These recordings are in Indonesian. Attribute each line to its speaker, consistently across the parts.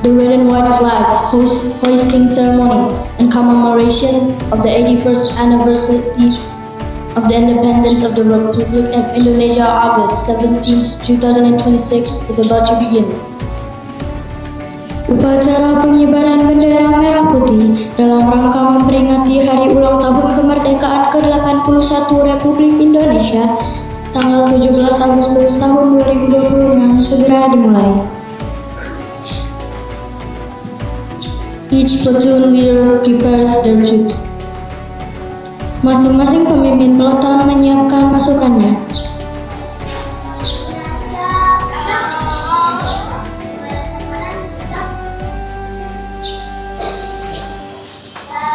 Speaker 1: the red and white flag hoisting ceremony and commemoration of the 81st anniversary of the independence of the Republic of Indonesia, August 17, 2026 is about to begin.
Speaker 2: Upacara pengibaran bendera merah putih dalam rangka memperingati hari ulang tahun kemerdekaan ke-81 Republik Indonesia tanggal 17 Agustus tahun 2026 segera dimulai.
Speaker 1: Each platoon leader prepares their troops.
Speaker 2: Masing-masing pemimpin peleton menyiapkan pasukannya.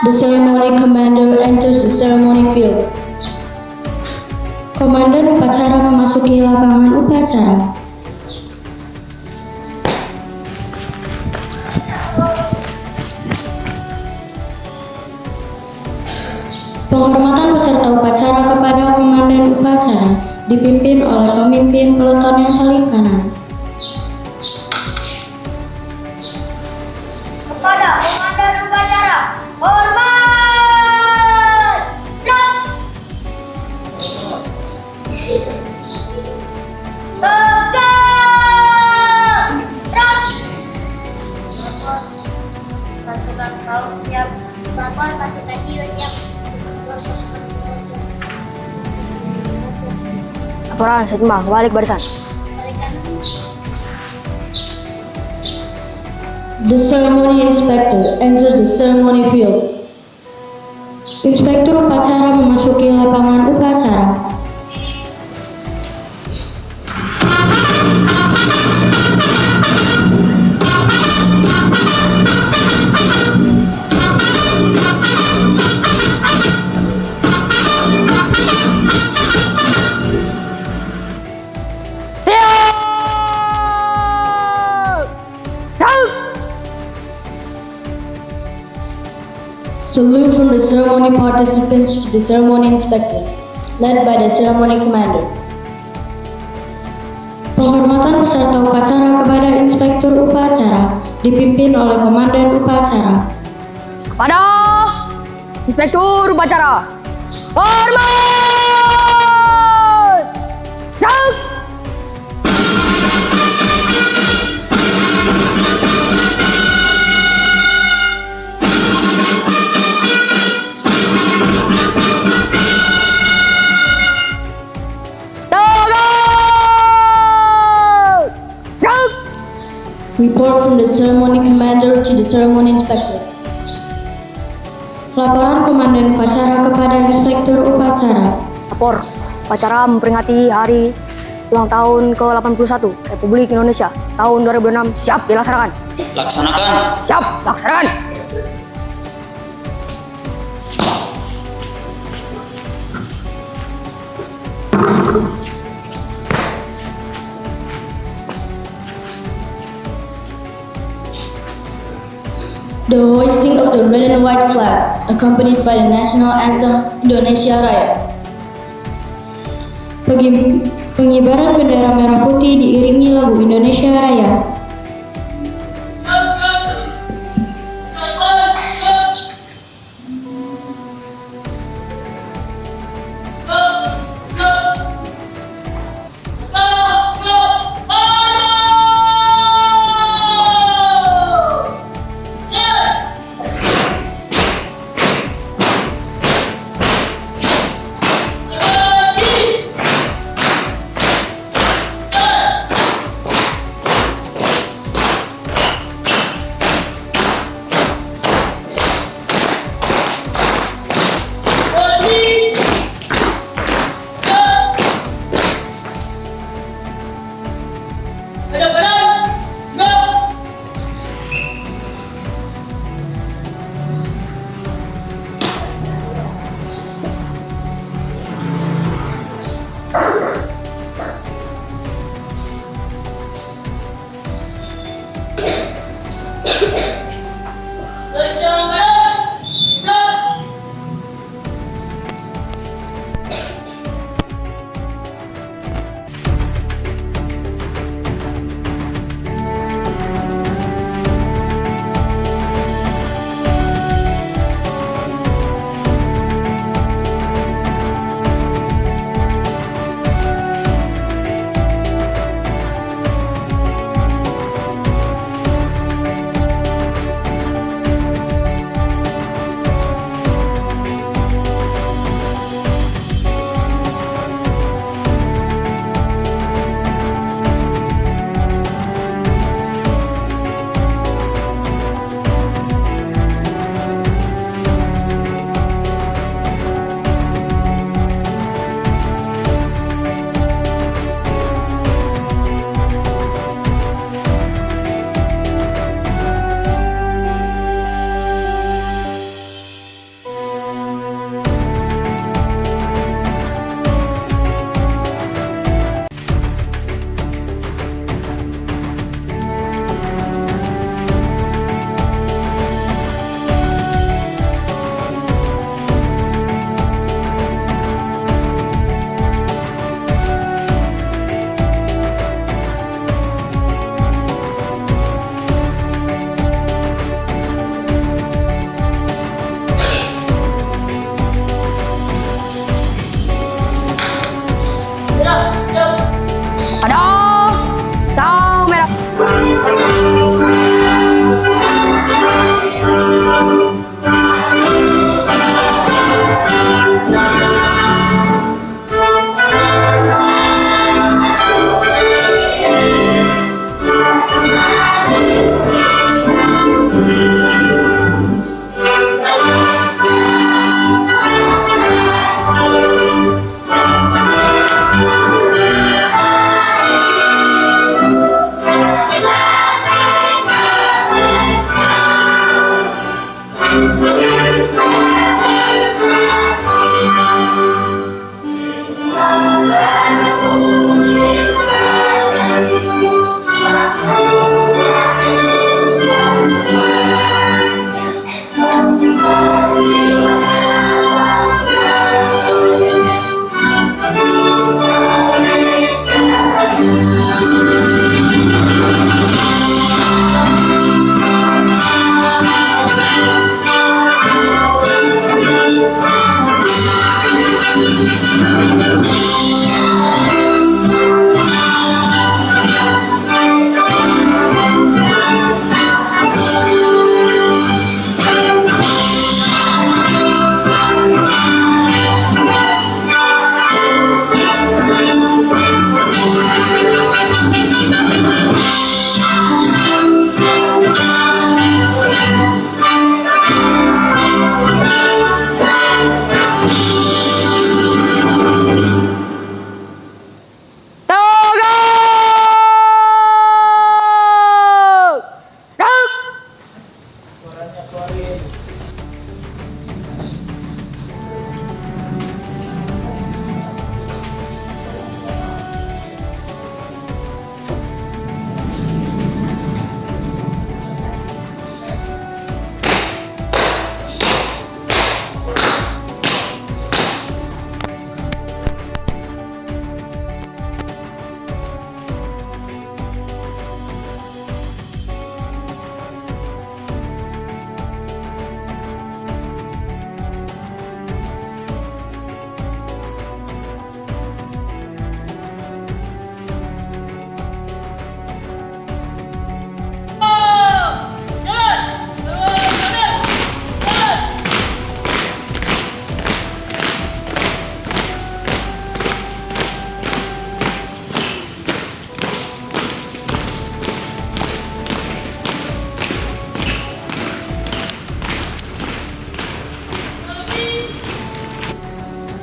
Speaker 1: The ceremony commander enters the ceremony field.
Speaker 2: Komandan upacara memasuki lapangan upacara. Penghormatan peserta upacara kepada komandan upacara dipimpin oleh pemimpin peleton yang paling kanan.
Speaker 3: Kepada komandan upacara, hormat! Gerak! Tegak! Gerak! Pasukan kau siap. Lapor pasukan Dio siap.
Speaker 4: Laporan, saya timbang, balik barisan.
Speaker 1: The ceremony inspector enters the ceremony field.
Speaker 2: Inspektur upacara memasuki lapangan upacara.
Speaker 1: Salute from the ceremony participants to the ceremony inspector, led by the ceremony commander.
Speaker 2: Penghormatan peserta upacara kepada inspektur upacara dipimpin oleh komandan upacara.
Speaker 4: Kepada inspektur upacara, hormat! Gerak!
Speaker 1: Report from the ceremony commander to the ceremony inspector.
Speaker 2: Laporan komandan upacara kepada inspektur upacara.
Speaker 4: Lapor, upacara memperingati hari ulang tahun ke-81 Republik Indonesia tahun 2006 siap dilaksanakan.
Speaker 5: Laksanakan.
Speaker 4: Siap, laksanakan.
Speaker 1: The hoisting of the red and white flag, accompanied by the national anthem Indonesia Raya.
Speaker 2: Pengibaran bendera merah putih diiringi lagu Indonesia Raya.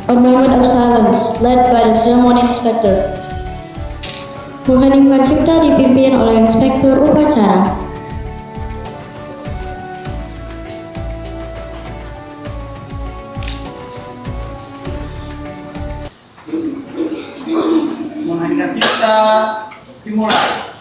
Speaker 1: A moment of silence led by the ceremony inspector.
Speaker 2: Mengheningkan cipta dipimpin oleh inspektur upacara.
Speaker 5: Mengheningkan cipta dimulai.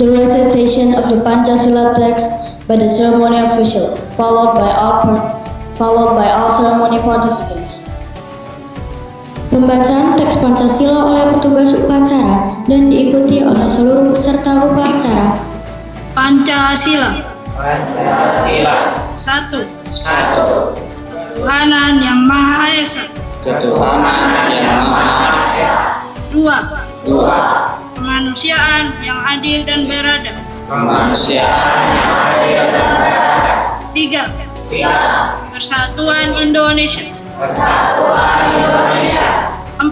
Speaker 1: The recitation of the Pancasila text by the ceremony official, followed by all ceremony participants.
Speaker 2: Pembacaan teks Pancasila oleh petugas upacara dan diikuti oleh seluruh peserta upacara.
Speaker 6: Pancasila.
Speaker 5: Pancasila.
Speaker 6: 1. Ketuhanan Yang Maha Esa.
Speaker 5: Ketuhanan yang Maha Esa.
Speaker 6: 2. Kemanusiaan yang adil dan beradab.
Speaker 5: Kemanusiaan yang adil dan beradab.
Speaker 6: 3. Persatuan Indonesia.
Speaker 5: Persatuan Indonesia.
Speaker 6: 4.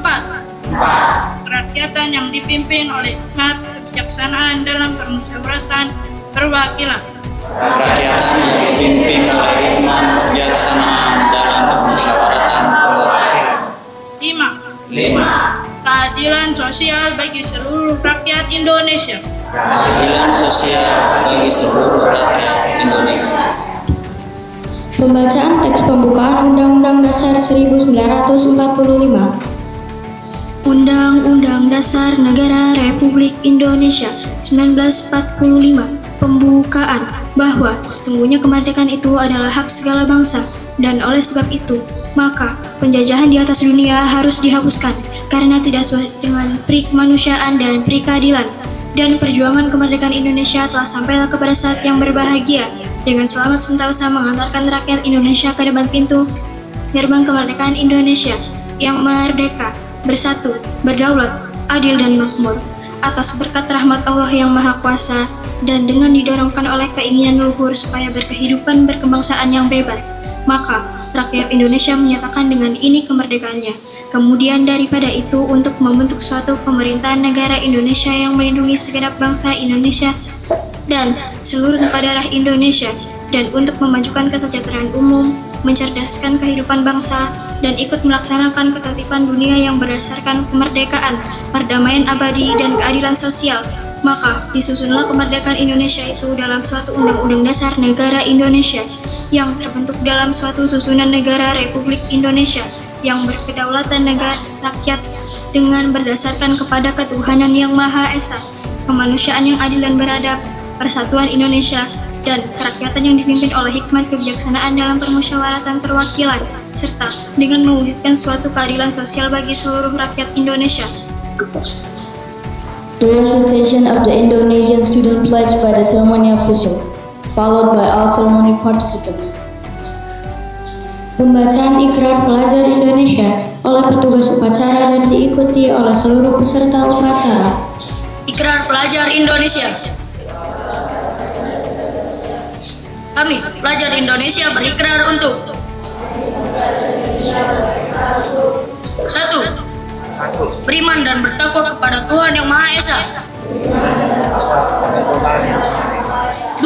Speaker 6: Kerakyatan yang dipimpin oleh hikmat kebijaksanaan dalam permusyawaratan perwakilan.
Speaker 5: Kerakyatan yang dipimpin oleh hikmat kebijaksanaan dalam permusyawaratan perwakilan.
Speaker 6: 5. Keadilan sosial bagi seluruh rakyat Indonesia.
Speaker 5: Keadilan sosial bagi seluruh rakyat Indonesia.
Speaker 2: Pembacaan teks pembukaan Undang-Undang Dasar 1945.
Speaker 7: Undang-Undang Dasar Negara Republik Indonesia 1945. Pembukaan bahwa sesungguhnya kemerdekaan itu adalah hak segala bangsa, dan oleh sebab itu, maka penjajahan di atas dunia harus dihapuskan karena tidak sesuai dengan peri kemanusiaan dan peri keadilan. Dan perjuangan kemerdekaan Indonesia telah sampailah kepada saat yang berbahagia dengan selamat sentosa mengantarkan rakyat Indonesia ke depan pintu gerbang kemerdekaan Indonesia yang merdeka, bersatu, berdaulat, adil dan makmur atas berkat rahmat Allah yang Maha Kuasa dan dengan didorongkan oleh keinginan luhur supaya berkehidupan berkebangsaan yang bebas, maka rakyat Indonesia menyatakan dengan ini kemerdekaannya. Kemudian daripada itu untuk membentuk suatu pemerintahan negara Indonesia yang melindungi segenap bangsa Indonesia dan seluruh darah Indonesia, dan untuk memajukan kesejahteraan umum, mencerdaskan kehidupan bangsa, dan ikut melaksanakan ketertiban dunia yang berdasarkan kemerdekaan, perdamaian abadi, dan keadilan sosial. Maka disusunlah kemerdekaan Indonesia itu dalam suatu Undang-Undang Dasar Negara Indonesia yang terbentuk dalam suatu susunan negara Republik Indonesia yang berkedaulatan negara rakyat dengan berdasarkan kepada ketuhanan yang Maha Esa, kemanusiaan yang adil dan beradab, persatuan Indonesia, dan kerakyatan yang dipimpin oleh hikmat kebijaksanaan dalam permusyawaratan perwakilan, serta dengan mewujudkan suatu keadilan sosial bagi seluruh rakyat Indonesia.
Speaker 1: The recitation of the Indonesian student pledge by the ceremony official, followed by all ceremony participants.
Speaker 2: Pembacaan ikrar pelajar Indonesia oleh petugas upacara dan diikuti oleh seluruh peserta upacara.
Speaker 7: Ikrar pelajar Indonesia. Kami, pelajar Indonesia, berikrar untuk 1. Beriman dan bertakwa kepada Tuhan Yang Maha Esa. 2.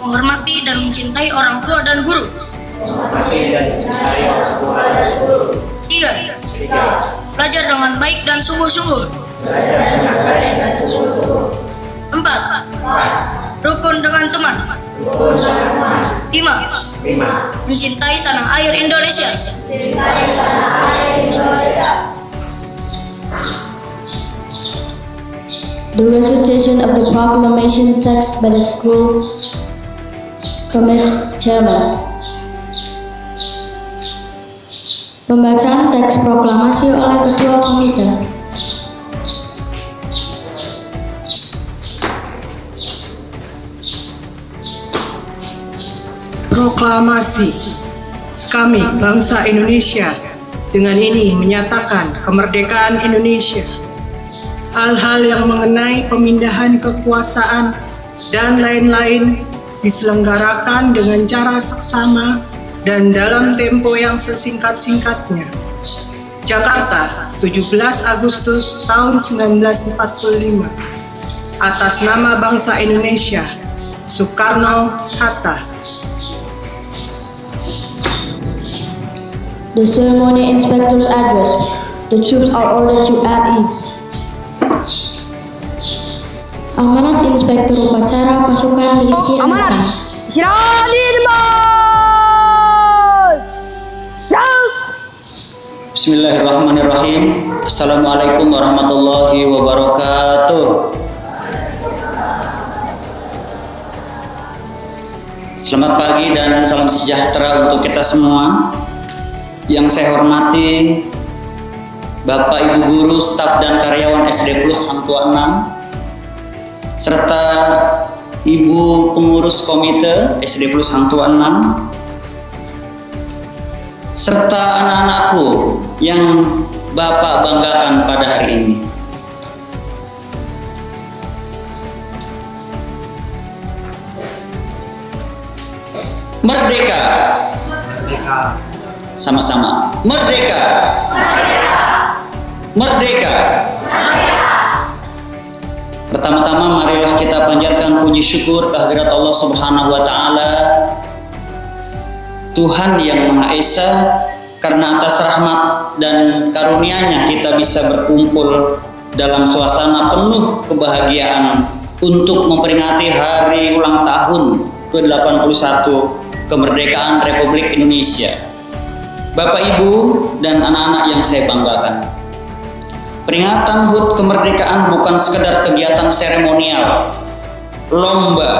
Speaker 7: Menghormati dan mencintai orang tua dan guru. 3. Belajar dengan baik dan sungguh-sungguh. 4. Rukun dengan teman. 5. Mencintai tanah air Indonesia.
Speaker 1: The recitation of the proclamation text by the school committee chairman.
Speaker 2: Pembacaan teks proklamasi oleh Ketua Komite.
Speaker 8: Proklamasi. Kami, bangsa Indonesia, dengan ini menyatakan kemerdekaan Indonesia. Hal-hal yang mengenai pemindahan kekuasaan dan lain-lain diselenggarakan dengan cara seksama dan dalam tempo yang sesingkat-singkatnya. Jakarta, 17 Agustus tahun 1945. Atas nama bangsa Indonesia, Soekarno-Hatta.
Speaker 1: The ceremony inspector's address. The troops are ordered to at ease.
Speaker 2: Amanat Inspektur Upacara pasukan diistirahatkan.
Speaker 4: Amanat. Istirahat di tempat. Siap.
Speaker 5: Bismillahirrahmanirrahim. Assalamualaikum warahmatullahi wabarakatuh. Selamat pagi dan salam sejahtera untuk kita semua. Yang saya hormati Bapak Ibu Guru, staf dan karyawan SD Plus Hang Tuah 6, serta Ibu Pengurus Komite SD Plus Hang Tuah 6, serta anak-anakku yang Bapak banggakan pada hari ini. Merdeka. Sama-sama. Merdeka. Merdeka. Pertama-tama marilah kita panjatkan puji syukur kehadirat Allah Subhanahu wa taala, Tuhan yang Maha Esa, karena atas rahmat dan karunia-Nya kita bisa berkumpul dalam suasana penuh kebahagiaan untuk memperingati hari ulang tahun ke-81 kemerdekaan Republik Indonesia. Bapak, Ibu, dan anak-anak yang saya banggakan, peringatan HUT kemerdekaan bukan sekedar kegiatan seremonial, lomba,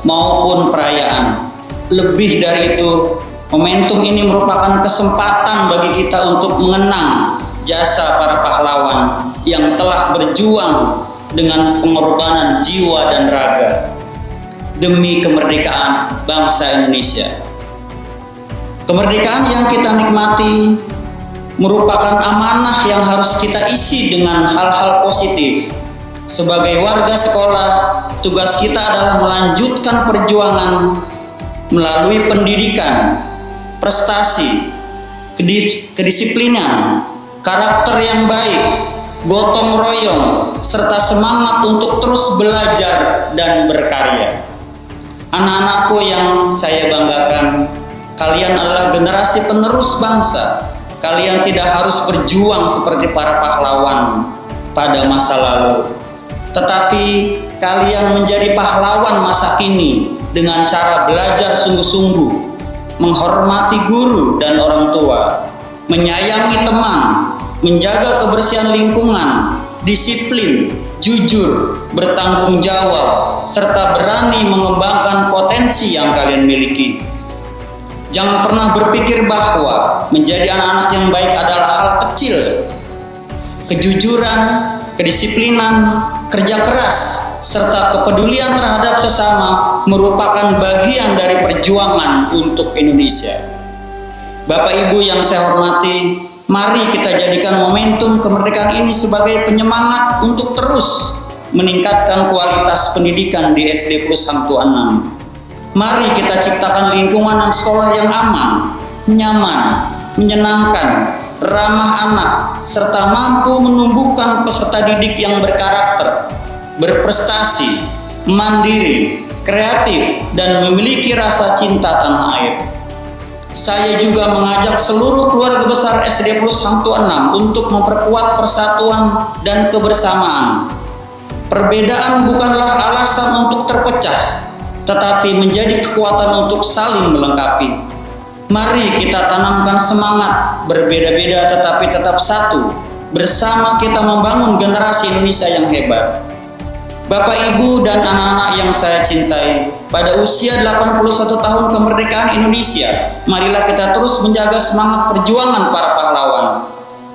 Speaker 5: maupun perayaan. Lebih dari itu, momentum ini merupakan kesempatan bagi kita untuk mengenang jasa para pahlawan yang telah berjuang dengan pengorbanan jiwa dan raga demi kemerdekaan bangsa Indonesia. Kemerdekaan yang kita nikmati merupakan amanah yang harus kita isi dengan hal-hal positif. Sebagai warga sekolah, tugas kita adalah melanjutkan perjuangan melalui pendidikan, prestasi, kedisiplinan, karakter yang baik, gotong royong, serta semangat untuk terus belajar dan berkarya. Anak-anakku yang saya banggakan, kalian adalah generasi penerus bangsa. Kalian tidak harus berjuang seperti para pahlawan pada masa lalu, tetapi kalian menjadi pahlawan masa kini dengan cara belajar sungguh-sungguh, menghormati guru dan orang tua, menyayangi teman, menjaga kebersihan lingkungan, disiplin, jujur, bertanggung jawab, serta berani mengembangkan potensi yang kalian miliki. Jangan pernah berpikir bahwa menjadi anak-anak yang baik adalah hal kecil. Kejujuran, kedisiplinan, kerja keras, serta kepedulian terhadap sesama merupakan bagian dari perjuangan untuk Indonesia. Bapak Ibu yang saya hormati, mari kita jadikan momentum kemerdekaan ini sebagai penyemangat untuk terus meningkatkan kualitas pendidikan di SD Plus Hangtua 6. Mari kita ciptakan lingkungan sekolah yang aman, nyaman, menyenangkan, ramah anak, serta mampu menumbuhkan peserta didik yang berkarakter, berprestasi, mandiri, kreatif, dan memiliki rasa cinta tanah air. Saya juga mengajak seluruh keluarga besar SD Plus Hangtua 6 untuk memperkuat persatuan dan kebersamaan. Perbedaan bukanlah alasan untuk terpecah, tetapi menjadi kekuatan untuk saling melengkapi. Mari kita tanamkan semangat berbeda-beda tetapi tetap satu. Bersama kita membangun generasi Indonesia yang hebat. Bapak, Ibu, dan anak-anak yang saya cintai, pada usia 81 tahun kemerdekaan Indonesia, marilah kita terus menjaga semangat perjuangan para pahlawan.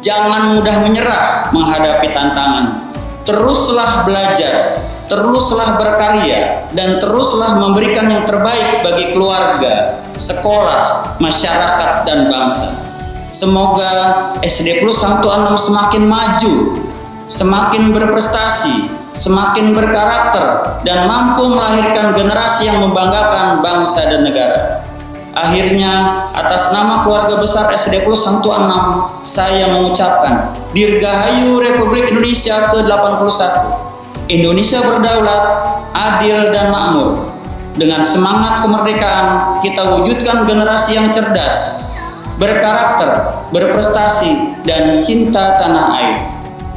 Speaker 5: Jangan mudah menyerah menghadapi tantangan. Teruslah belajar, teruslah berkarya, dan teruslah memberikan yang terbaik bagi keluarga, sekolah, masyarakat, dan bangsa. Semoga SD Plus Hangtua 6 semakin maju, semakin berprestasi, semakin berkarakter, dan mampu melahirkan generasi yang membanggakan bangsa dan negara. Akhirnya, atas nama keluarga besar SD Plus Hangtua 6, saya mengucapkan Dirgahayu Republik Indonesia ke-81. Indonesia berdaulat, adil, dan makmur. Dengan semangat kemerdekaan, kita wujudkan generasi yang cerdas, berkarakter, berprestasi, dan cinta tanah air.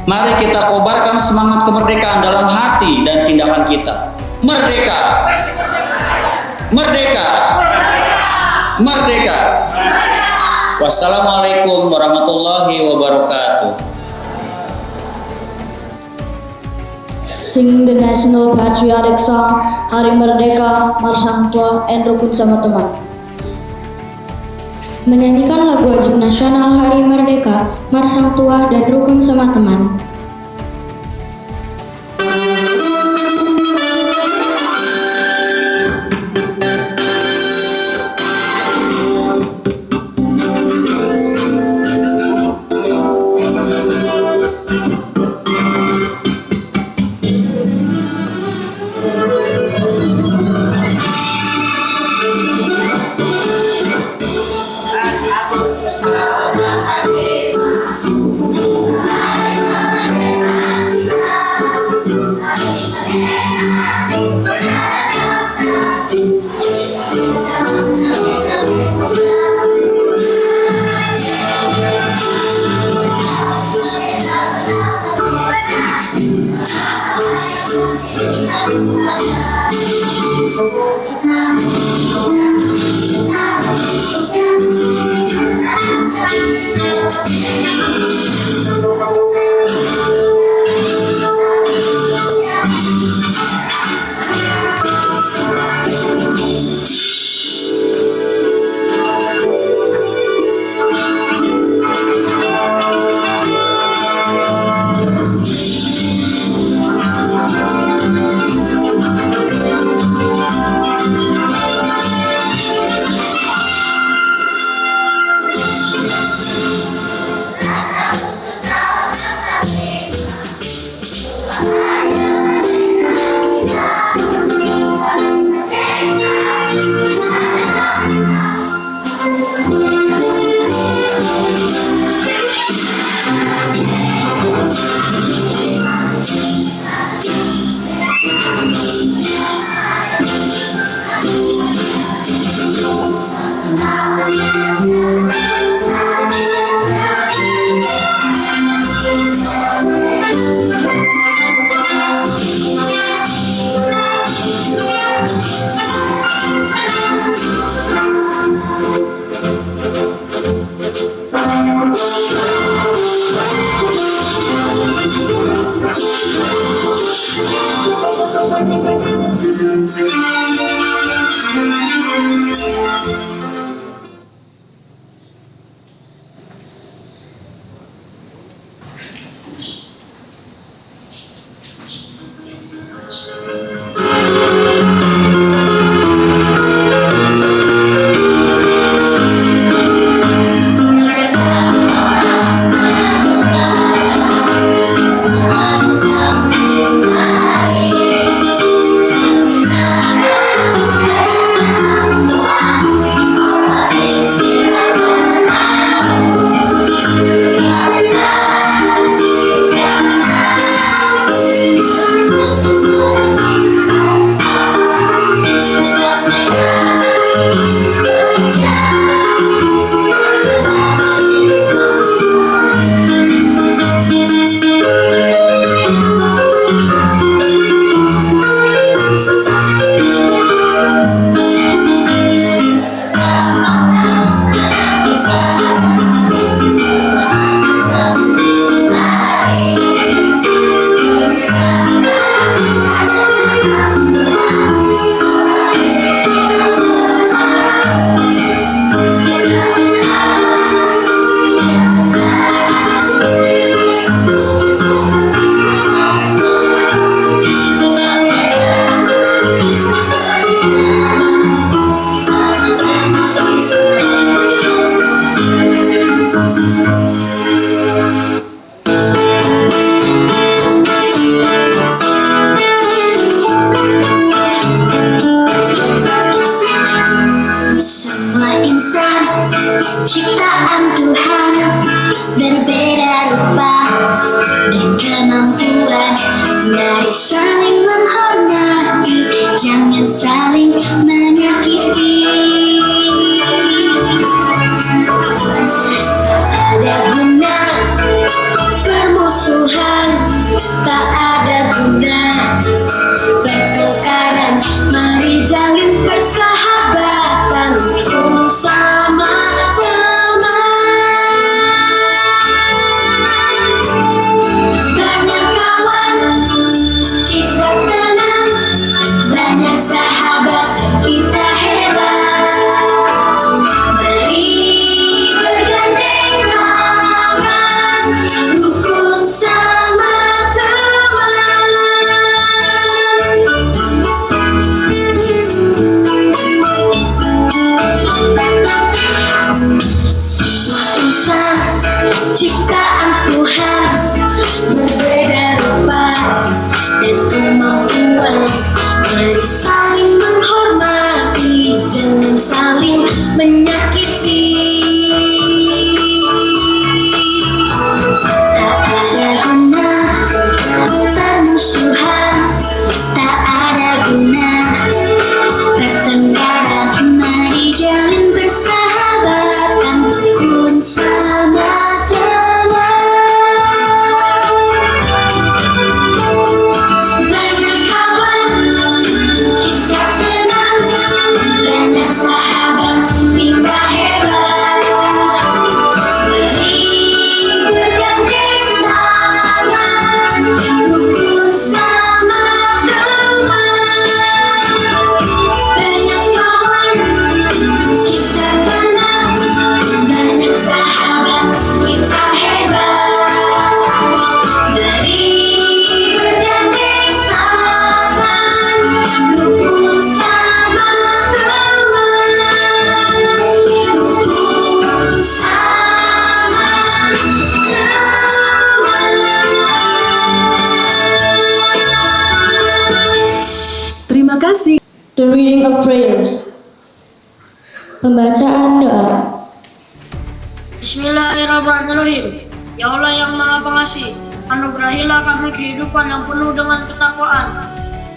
Speaker 5: Mari kita kobarkan semangat kemerdekaan dalam hati dan tindakan kita. Merdeka! Merdeka! Merdeka! Wassalamualaikum warahmatullahi wabarakatuh.
Speaker 1: Sing the national patriotic song Hari Merdeka, Mars Hangtua, and Rukun Sama Teman.
Speaker 2: Menyanyikan lagu wajib nasional Hari Merdeka, Mars Hangtua, dan Rukun Sama Teman.
Speaker 9: Terima kasih.
Speaker 1: The reading of prayers.
Speaker 2: Pembacaan doa.
Speaker 6: Bismillahirrahmanirrahim. Ya Allah yang Maha Pengasih, anugerahilah kami kehidupan yang penuh dengan ketakwaan.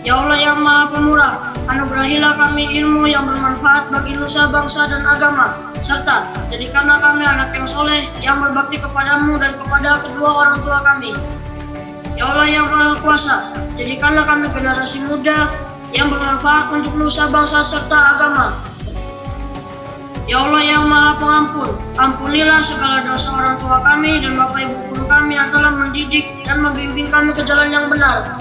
Speaker 6: Ya Allah yang Maha Pemurah, anugerahilah kami ilmu yang bermanfaat bagi nusa, bangsa, dan agama, serta jadikanlah kami anak yang soleh yang berbakti kepadamu dan kepada kedua orang tua kami. Ya Allah yang Maha Kuasa, jadikanlah kami generasi muda yang bermanfaat untuk nusa, bangsa, serta agama. Ya Allah yang Maha Pengampun, ampunilah segala dosa orang tua kami dan bapak ibu guru kami yang telah mendidik dan membimbing kami ke jalan yang benar.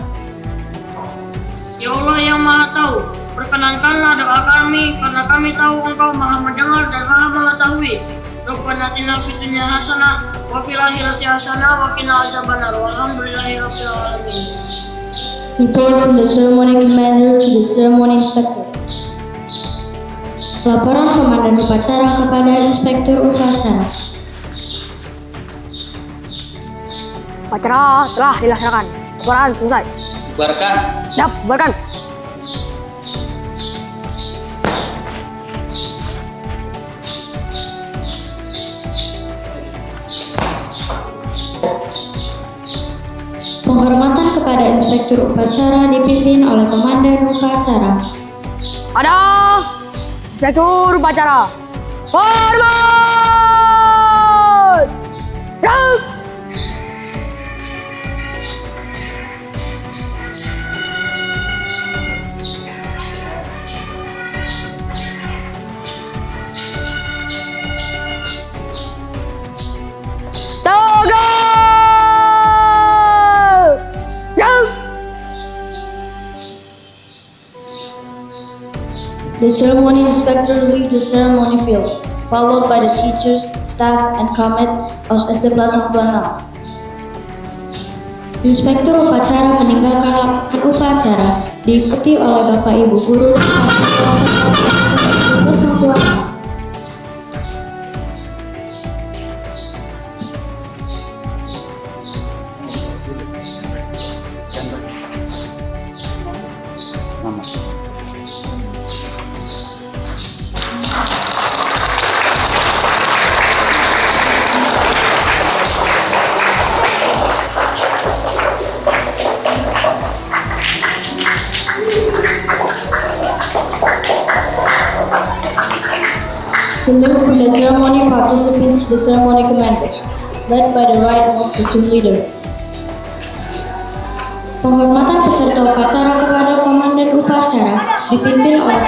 Speaker 6: Ya Allah yang Maha Tahu, perkenankanlah doa kami karena kami tahu Engkau Maha Mendengar dan Maha Mengetahui. Rabbana atina fid dunya hasanah wa fil akhirati hasanah wa qina azabannar. Walhamdulillahirabbil alamin.
Speaker 1: Report from the ceremony commander to the ceremony inspector.
Speaker 2: Laporan Komandan Upacara kepada Inspektur Upacara.
Speaker 4: Upacara telah dilaksanakan. Laporan selesai.
Speaker 5: Bubarkan.
Speaker 4: Siap, bubarkan.
Speaker 2: Penghormatan kepada Inspektur Upacara dipimpin oleh Komandan Upacara.
Speaker 4: Ada Inspektur Upacara. Hormat! Rap!
Speaker 1: The ceremony inspector leaves the ceremony field, followed by the teachers, staff, and comet of SD Plasang 26.
Speaker 2: Inspektur Upacara meninggalkan lapangan upacara, diikuti oleh Bapak Ibu Guru dan Plasang 26.
Speaker 1: Salute from the ceremony participants to the ceremony commander, led by the right platoon leader.
Speaker 2: Penghormatan peserta upacara kepada Komandan Upacara dipimpin oleh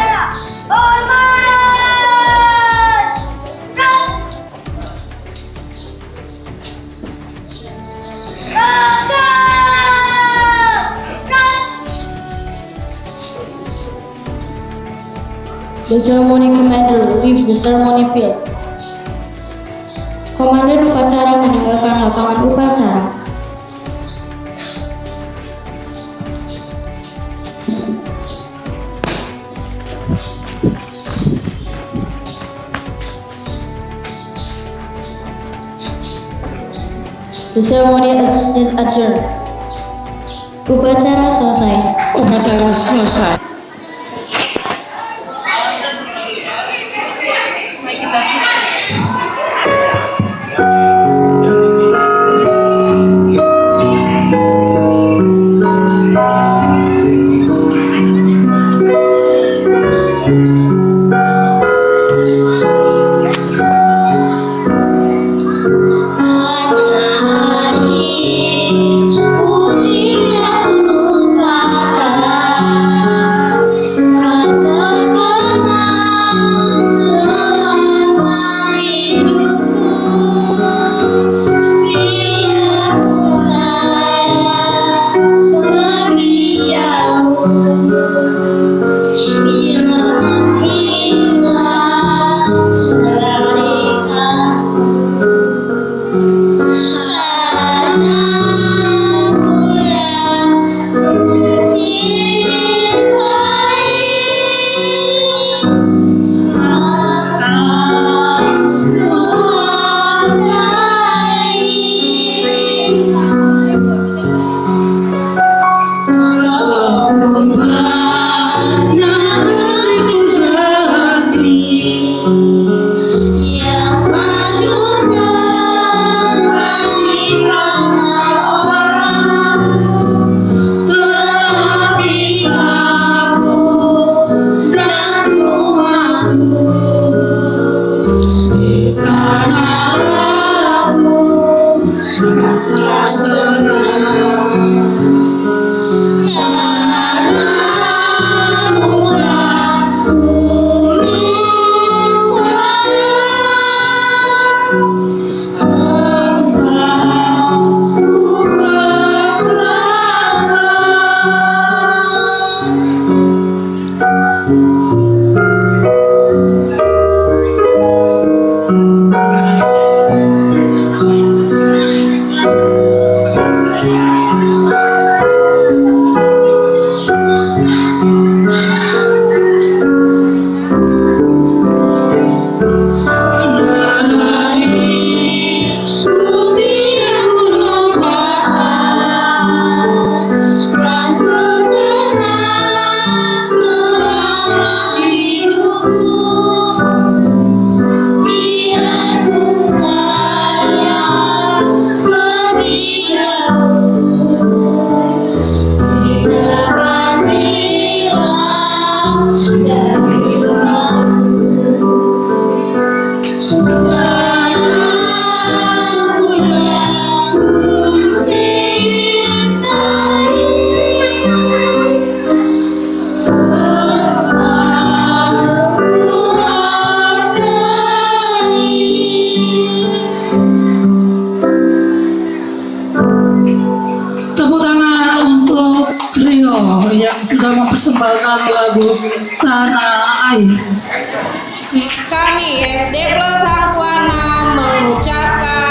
Speaker 1: The ceremony commander leaves the ceremony field.
Speaker 2: Komandan Upacara meninggalkan lapangan upacara.
Speaker 1: The ceremony is adjourned.
Speaker 2: Upacara selesai.
Speaker 8: Upacara selesai.
Speaker 3: Ku tidak lupakan
Speaker 8: yang sudah mempersembahkan lagu Tanah Air.
Speaker 9: Kami SD Plus Angtuana mengucapkan